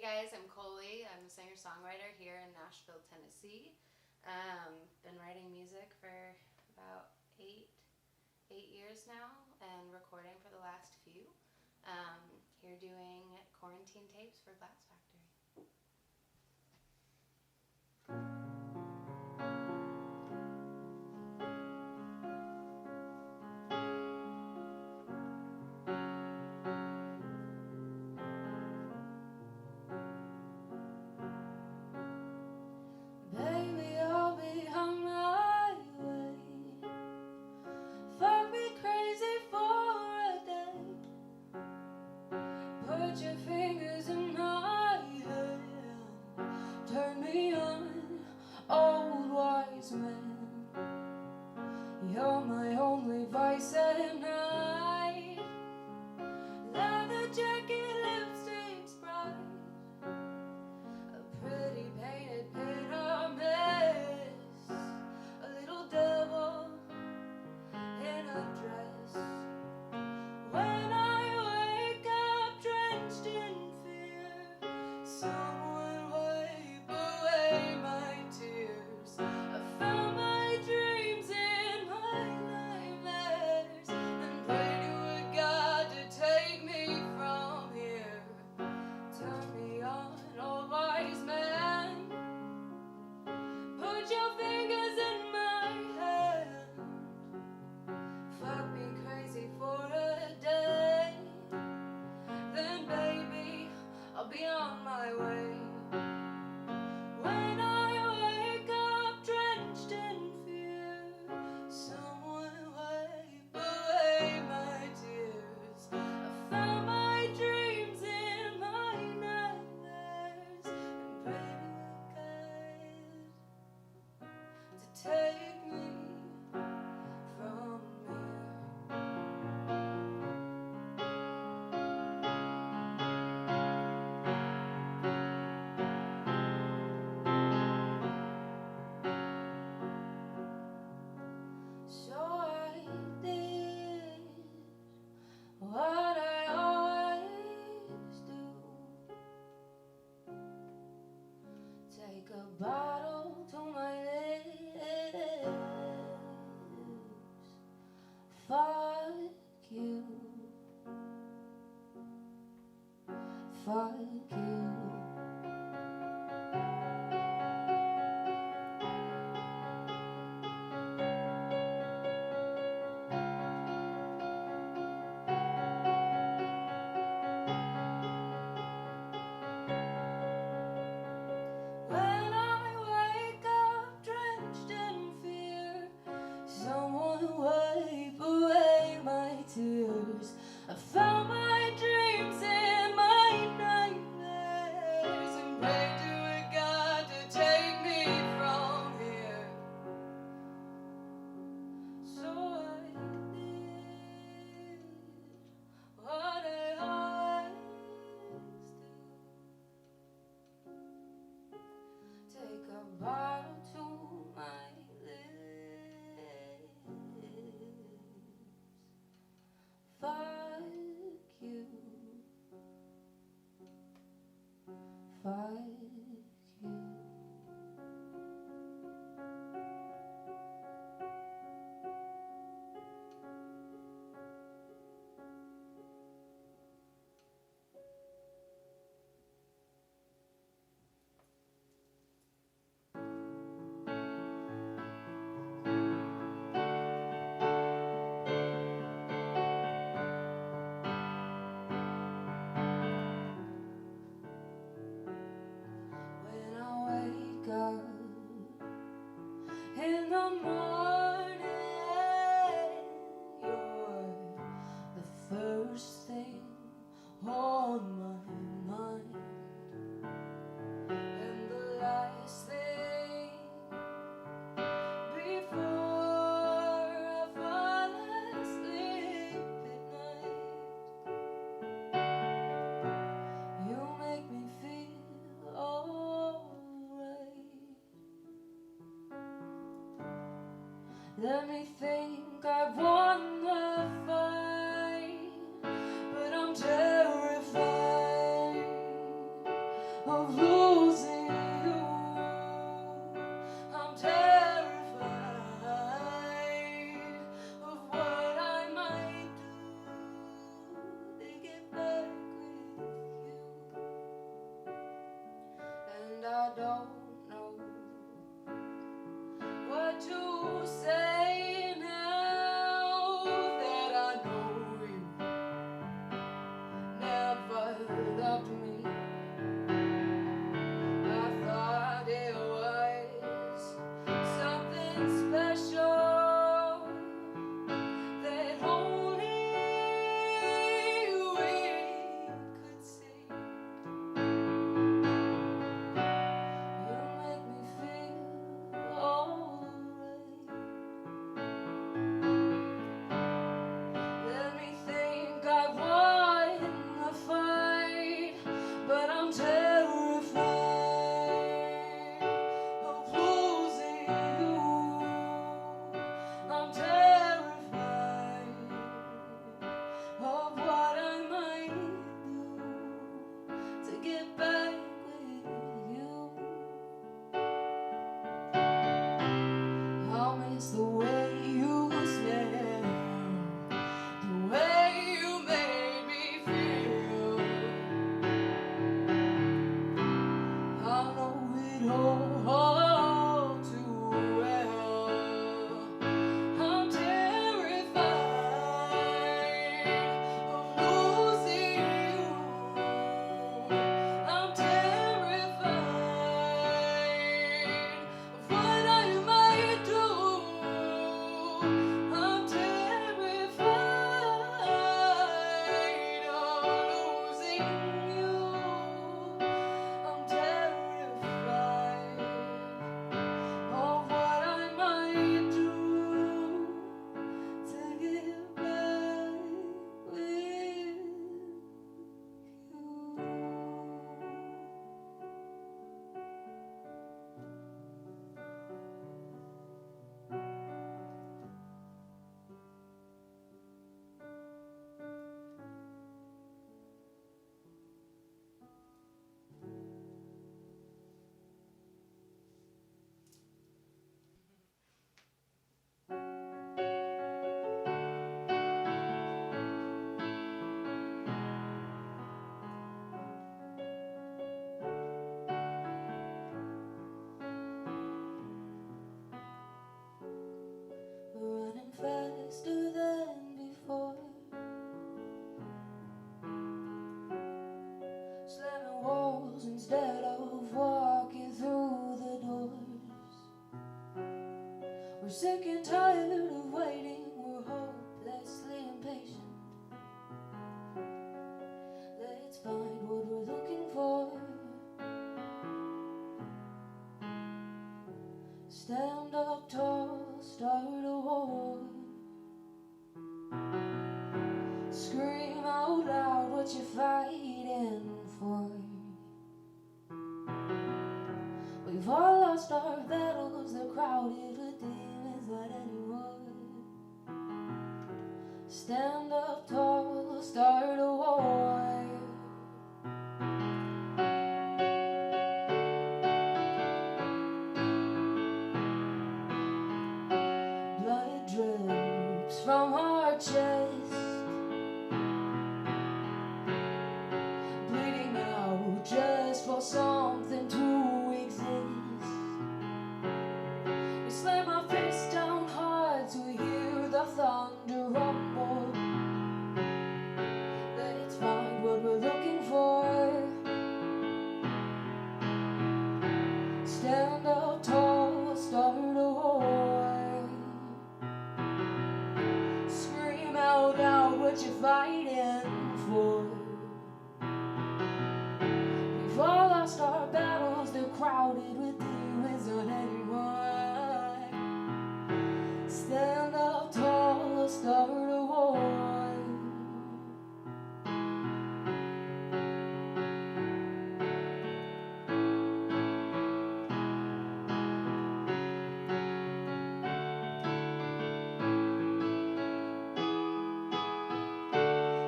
guys, I'm KOLI. I'm a singer-songwriter here in Nashville, Tennessee. Been writing music for about eight years now and recording for the last few. Here doing quarantine tapes for Glasse. Baby, I'll be on my way. Fuck me crazy for a day. Put your fingers in my hair. Turn me on, old wise man. You're my only vice at night. Leather jacket, lipstick, Sprite. A pretty painted pyramid, a little devil in a dress. When I wake up drenched in fear, someone wipe away my tears. I found my dreams in my nightmares and pray to a God to take me from here. Turn me on, old wise man. Put your fingers in my hand. Fuck me crazy for a day. Then baby, I'll be on my way. When I wake up drenched in fear, someone wipe away my tears. I found my dreams in my nightmares and pray to God to take me from here. So I did what I always do. Take a bottle to my lips. Fuck you. Fuck you. When I wake up drenched in fear, someone wipe away my tears. I found my dreams in my nightmares and pray to a God to take me from here. So I did what I always do. Take a bottle to my lips. Fuck you. Fuck you. When I wake up in the morning, you're the first thing on my mind and the last thing before I fall asleep at night. You make me feel alright. Let me think I've won the fight, but I'm terrified battles instead of walking through the doors. We're sick and tired of waiting, we're hopelessly impatient. Let's find what we're looking for. Stand up tall, start a war. Scream out loud what you're fighting for. We've all lost our battles, they're crowded with demons not anymore. Stand up tall, start a war. Blood drips from our chest, bleeding out just for something to exist. We slam our fists down hard to hear the thunder rumble. Let's find what we're looking for. Stand up tall, start a war. Scream out loud what you're fighting for. We've all lost our battles, they're crowded with demons on anyone. Stand up tall, start a war.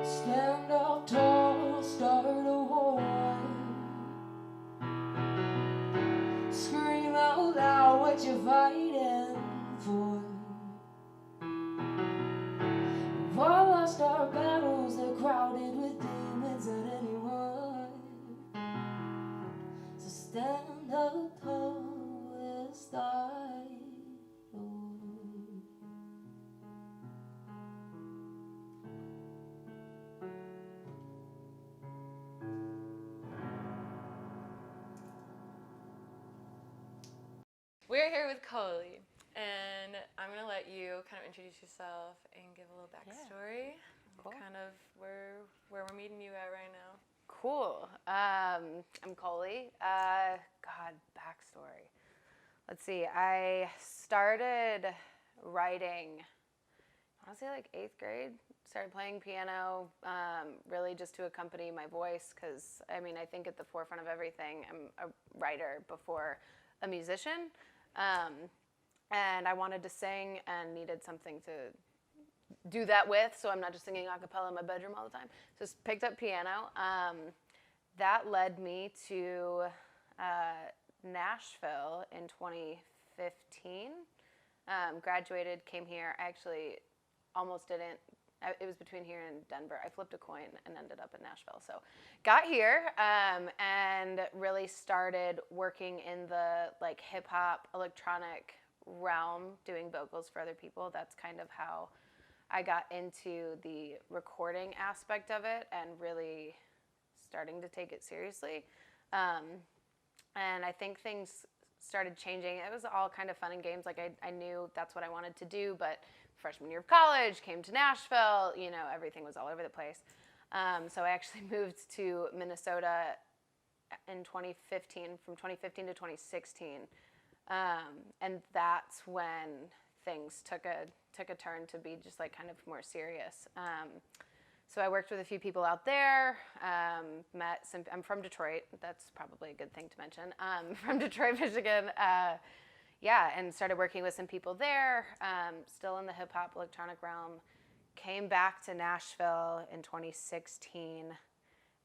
Stand up tall, start a war. Scream out loud what you're fighting for. We've all lost our battles, they're crowded with demons at anyone. So stand up tall, we'll start a war. We're here with KOLI, and I'm gonna let you kind of introduce yourself and give a little backstory. Cool. Kind of where we're meeting you at right now. Cool. I'm KOLI. God, backstory. Let's see. I started writing, I want to say like 8th grade. Started playing piano, really just to accompany my voice, because I mean, I think at the forefront of everything, I'm a writer before a musician. And I wanted to sing and needed something to do that with, so I'm not just singing a cappella in my bedroom all the time. So just picked up piano. That led me to Nashville in 2015. Graduated, came here. I actually almost didn't. It was between here and Denver. I flipped a coin and ended up in Nashville. So got here and really started working in the like hip hop, electronic realm, doing vocals for other people. That's kind of how I got into the recording aspect of it and really starting to take it seriously. And I think things started changing. It was all kind of fun and games. Like I knew that's what I wanted to do, but freshman year of college, came to Nashville, you know, everything was all over the place. So I actually moved to Minnesota in 2015, from 2015 to 2016. And that's when things took a turn to be just like kind of more serious. So I worked with a few people out there, met some, I'm from Detroit, that's probably a good thing to mention, from Detroit, Michigan. Yeah, and started working with some people there, still in the hip hop electronic realm. Came back to Nashville in 2016,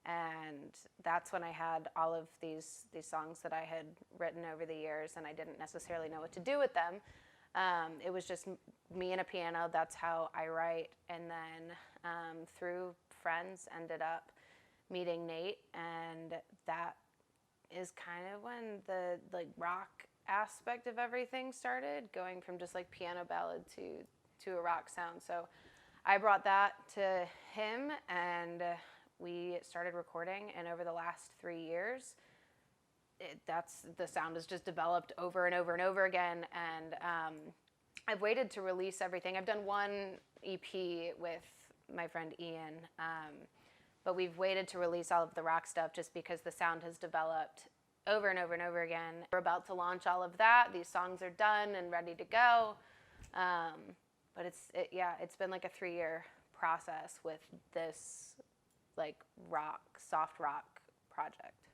and that's when I had all of these songs that I had written over the years, and I didn't necessarily know what to do with them. It was just me and a piano. That's how I write, and then through friends ended up meeting Nate, and that is kind of when the like rock aspect of everything started, going from just like piano ballad to a rock sound. So I brought that to him, and we started recording, and over the last 3 years the sound has just developed over and over and over again. And I've waited to release everything. I've done one EP with my friend Ian, but we've waited to release all of the rock stuff just because the sound has developed over and over and over again. We're about to launch all of that. These songs are done and ready to go. But it's been like a 3-year process with this like soft rock project.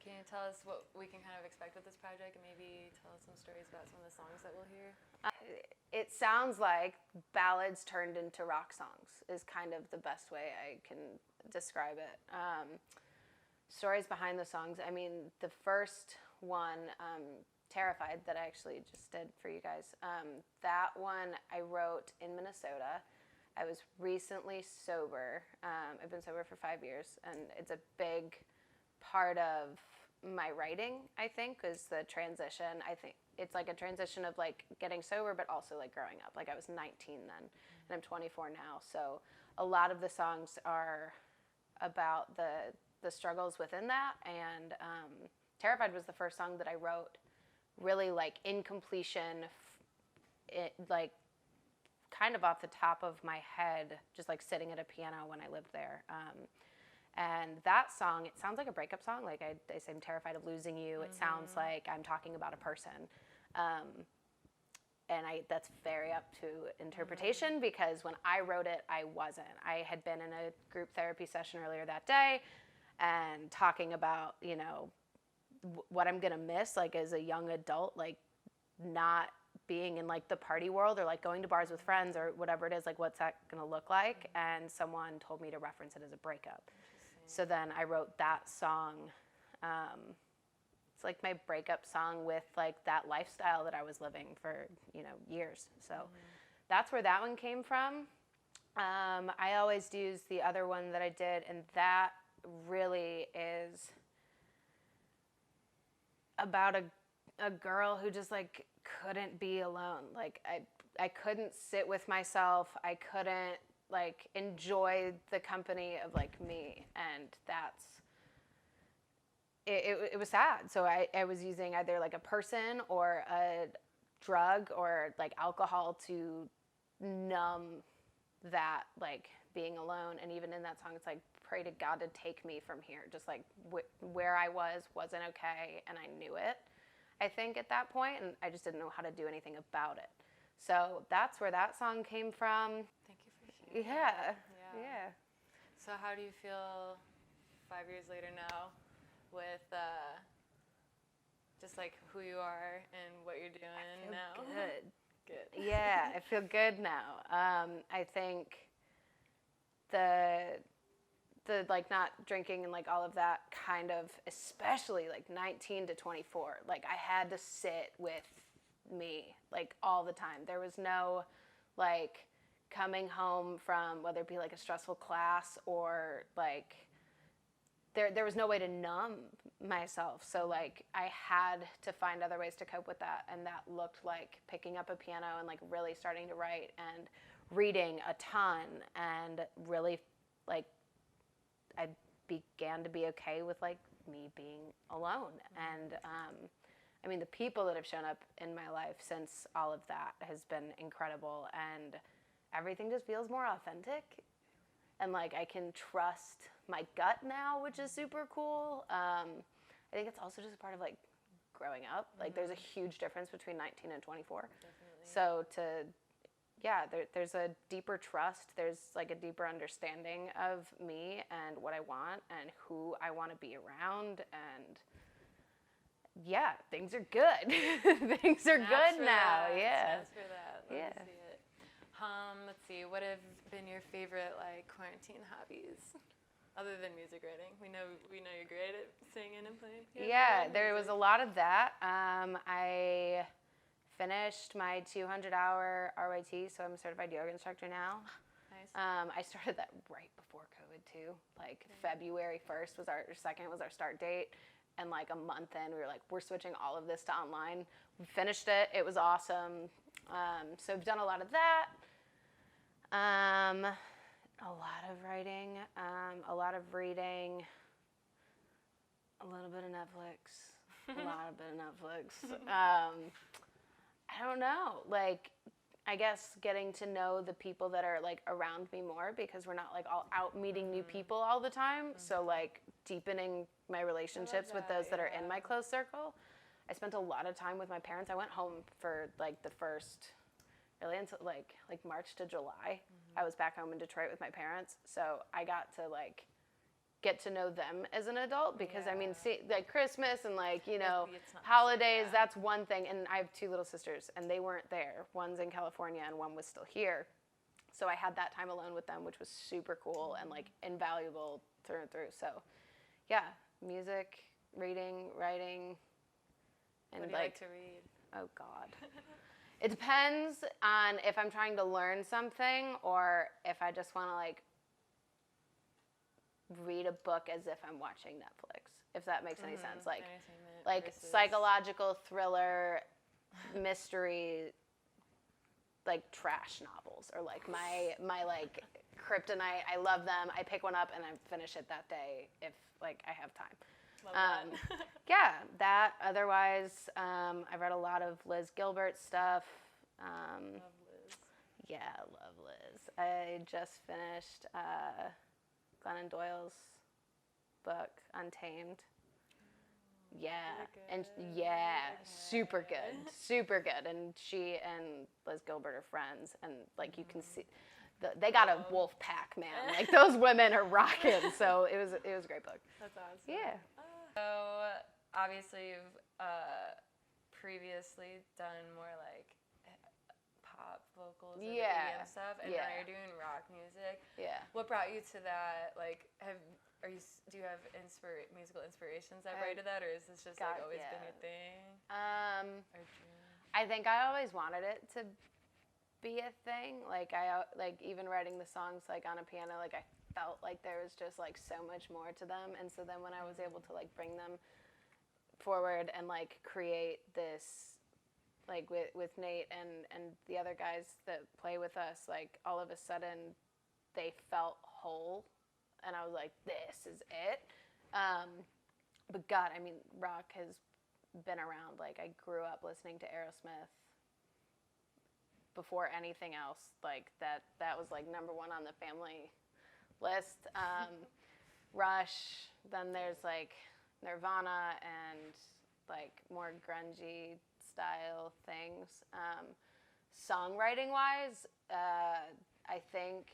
Can you tell us what we can kind of expect with this project, and maybe tell us some stories about some of the songs that we'll hear? It sounds like ballads turned into rock songs is kind of the best way I can describe it. Stories behind the songs. I mean, the first one, Terrified, that I actually just did for you guys, that one I wrote in Minnesota. I was recently sober. I've been sober for 5 years, and it's a big part of my writing, I think, is the transition. I think it's like a transition of like getting sober, but also like growing up. Like I was 19 then, and I'm 24 now. So a lot of the songs are about the struggles within that. And Terrified was the first song that I wrote really like in completion, like kind of off the top of my head, just like sitting at a piano when I lived there. And that song, it sounds like a breakup song. Like I say, I'm terrified of losing you. It sounds like I'm talking about a person. And that's very up to interpretation because when I wrote it, I wasn't. I had been in a group therapy session earlier that day and talking about, you know, what I'm gonna miss, like as a young adult, like not being in like the party world or like going to bars with friends or whatever it is, like what's that gonna look like? And someone told me to reference it as a breakup. So then I wrote that song. It's like my breakup song with like that lifestyle that I was living for, you know, years. So that's where that one came from. I always use the other one that I did, and that really is about a girl who just like couldn't be alone. Like I couldn't sit with myself. I couldn't like enjoy the company of like me, and that's it was sad. So I was using either like a person or a drug or like alcohol to numb that like being alone. And even in that song, it's like, pray to God to take me from here. Just like where I wasn't okay, and I knew it, I think, at that point, and I just didn't know how to do anything about it. So that's where that song came from. Thank you for sharing. Yeah. So how do you feel 5 years later now with just like who you are and what you're doing now? Good. Yeah, I feel good now. I think the like not drinking and like all of that kind of, especially like 19 to 24, like I had to sit with me like all the time. There was no like coming home from, whether it be like a stressful class or like there was no way to numb myself. So like I had to find other ways to cope with that, and that looked like picking up a piano and like really starting to write and reading a ton, and really like I began to be okay with like me being alone. And I mean, the people that have shown up in my life since all of that has been incredible, and everything just feels more authentic, and like I can trust my gut now, which is super cool. I think it's also just a part of like growing up. Like there's a huge difference between 19 and 24. Definitely. So there's a deeper trust. There's like a deeper understanding of me and what I want and who I want to be around. And yeah, things are good. Things are good now. Yeah. Snaps for that. Love to see it. Let's see. What have been your favorite like quarantine hobbies? Other than music writing, we know you're great at singing and playing. Yeah, there was a lot of that. I finished my 200-hour RYT, so I'm a certified yoga instructor now. Nice. I started that right before COVID too. Like February 1st was our start date, and like a month in, we were like, we're switching all of this to online. We finished it. It was awesome. So I've done a lot of that. A lot of writing, a lot of reading, a little bit of Netflix. A lot of Netflix. I don't know. Like, I guess getting to know the people that are like around me more, because we're not like all out meeting new people all the time. So like deepening my relationships with those that are in my close circle. I spent a lot of time with my parents. I went home for like the first, really until like March to July. I was back home in Detroit with my parents. So I got to like get to know them as an adult, because I mean, see, like Christmas and like, you know, holidays, that's one thing. And I have 2 little sisters and they weren't there. One's in California and one was still here. So I had that time alone with them, which was super cool and like invaluable through and through. So yeah, music, reading, writing, and What do you like to read? Oh God. It depends on if I'm trying to learn something or if I just want to like read a book as if I'm watching Netflix, if that makes any sense. Like psychological thriller, mystery, like trash novels, or like my like kryptonite. I love them. I pick one up and I finish it that day if like I have time. Love that. Yeah, that. Otherwise, I've read a lot of Liz Gilbert stuff. Love Liz. Yeah, love Liz. I just finished Glennon Doyle's book, Untamed. Yeah, and super good. And she and Liz Gilbert are friends, and like you can see, they got a wolf pack, man. Like those women are rocking. So it was a great book. That's awesome. Yeah. So obviously you've previously done more like pop vocals and EDM stuff, and now you're doing rock music. Yeah. What brought you to that? Like, do you have musical inspirations that brought you to that, or is this just like always been your thing? I think I always wanted it to be a thing. Like even writing the songs like on a piano, like I felt like there was just like so much more to them. And so then when I was able to like bring them forward and like create this, like with Nate and the other guys that play with us, like all of a sudden they felt whole, and I was like, this is it. But God, I mean, rock has been around. Like I grew up listening to Aerosmith before anything else. Like that was like number 1 on the family list. Rush, then there's like Nirvana and like more grungy style things. Songwriting wise, I think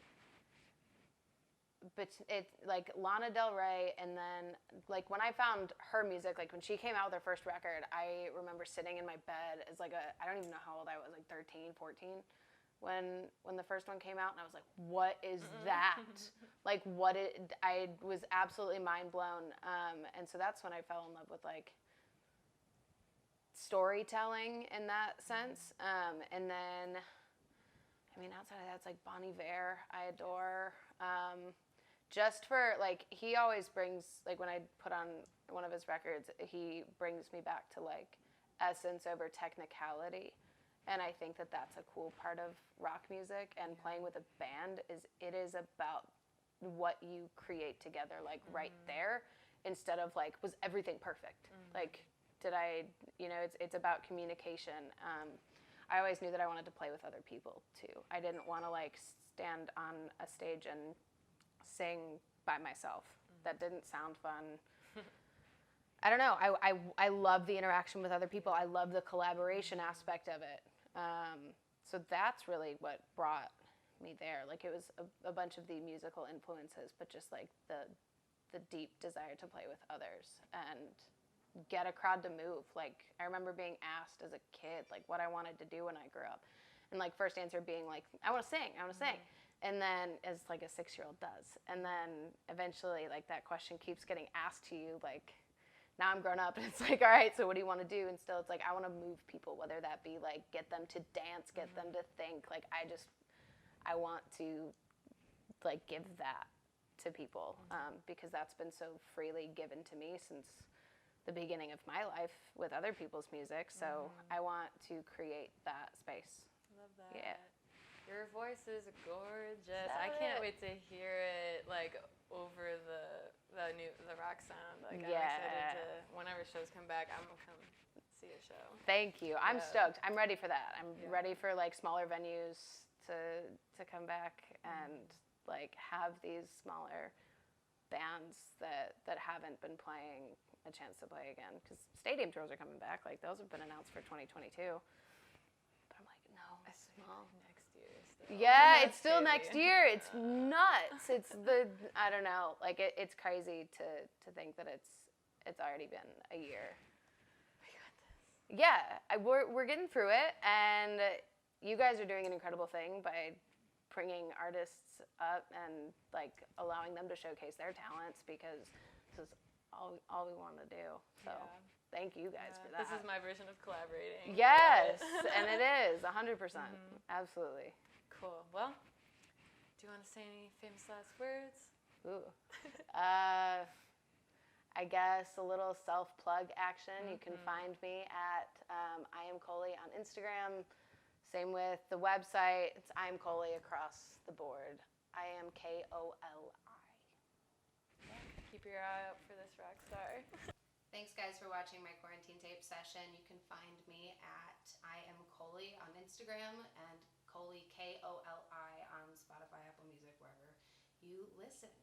it's like Lana Del Rey, and then like when I found her music, like when she came out with her first record, I remember sitting in my bed as like I don't even know how old I was, like 13, 14, when the first one came out, and I was like, what is that? Like I was absolutely mind blown. And so that's when I fell in love with like storytelling in that sense. And then, I mean, outside of that, it's like Bon Iver, I adore. Just for like, he always brings, like when I put on one of his records, he brings me back to like essence over technicality. And I think that that's a cool part of rock music, and playing with a band is about what you create together, like right there, instead of like, was everything perfect? Like, did I, it's about communication. I always knew that I wanted to play with other people too. I didn't want to like stand on a stage and sing by myself. That didn't sound fun. I don't know. I love the interaction with other people. I love the collaboration aspect of it. So that's really what brought me there. Like it was a bunch of the musical influences, but just like the deep desire to play with others and get a crowd to move. Like I remember being asked as a kid, like what I wanted to do when I grew up. And like first answer being like, I want to sing. And then as like a 6-year-old does. And then eventually like that question keeps getting asked to you, like now I'm grown up and it's like, all right, so what do you want to do? And still it's like, I want to move people, whether that be like get them to dance, get them to think. Like I want to like give that to people because that's been so freely given to me since the beginning of my life with other people's music. So I want to create that space. Love that. Yeah. Your voice is gorgeous. I can't wait to hear it like over the the rock sound. Like I'm Yeah. excited to whenever shows come back, I'm gonna come see a show. Thank you. I'm Yeah. stoked. I'm ready for that. I'm Yeah. ready for like smaller venues to come back and like have these smaller bands that haven't been playing a chance to play again, because stadium tours are coming back. Like those have been announced for 2022. But I'm like, no, small. Next year. Still. Yeah, That's it's still crazy. next year. It's nuts. It's I don't know. Like it's crazy to think that it's already been a year. Yeah, we're getting through it, and you guys are doing an incredible thing by bringing artists up and like allowing them to showcase their talents, because this is all we want to do. So thank you guys for that. This is my version of collaborating. Yes, and it is 100%. Absolutely. Cool. Well, do you want to say any famous last words? Ooh. I guess a little self-plug action. You can find me at I am KOLI on Instagram. Same with the website. It's I am KOLI across the board. I am KOLI. Keep your eye out for this rock star. Thanks, guys, for watching my quarantine tape session. You can find me at I am KOLI on Instagram and KOLI, KOLI, on Spotify, Apple Music, wherever you listen.